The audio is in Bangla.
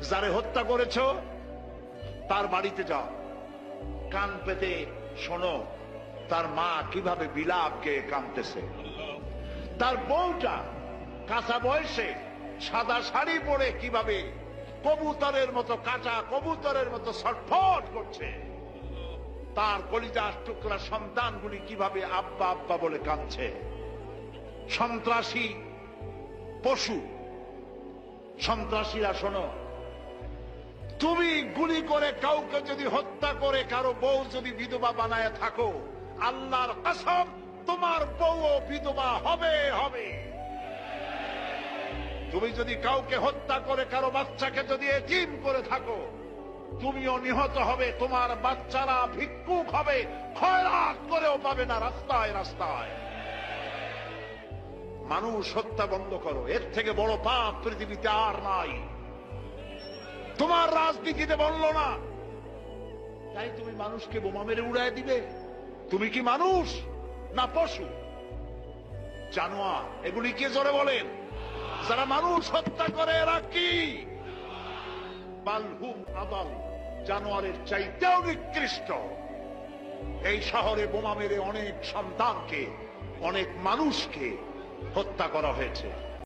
যারে হত্যা করেছো তার বাড়িতে যাও, কান পেতে শোনো তার মা কিভাবে বিলাপ গেয়ে কাঁদতেছে। তার বউটা কাঁচা বয়সে সাদা শাড়ি পরে কিভাবে কবুতরের মতো, কাঁচা কবুতরের মতো ছটফট করছে। তার কলিজার টুকরা সন্তানগুলি কিভাবে আব্বা আব্বা বলে কাঁদছে। সন্ত্রাসী পশু, সন্ত্রাসীরা শোনো, তুমি গুলি করে কাউকে যদি হত্যা করে কারো বউ যদি বিধবা বানায় থাকো, আল্লাহর কসম তোমার বউও বিধবা হবে হবে। তুমি যদি কাউকে হত্যা করে কারো বাচ্চাকে যদি এতিম করে থাকো, তুমিও নিহত হবে, তোমার বাচ্চারা ভিক্ষুক হবে, খয়রাত করেও পাবে না রাস্তায় রাস্তায়। মানুষ হত্যা বন্ধ করো, এর থেকে বড় পাপ পৃথিবীতে আর নাই। তোমার রাজনীতিতে বললো না তাই তুমি মানুষকে বোমা মেরে উড়ায় দিবে? তুমি কি মানুষ না পশু, জানোয়ার? এগুলি কে জোরে বলেন? যারা মানুষ হত্যা করে এরা কি? বালহুম আদাল, জানোয়ারের চাইতেও নিকৃষ্ট। এই শহরে বোমা মেরে অনেক সন্তানকে, অনেক মানুষকে হত্যা করা হয়েছে।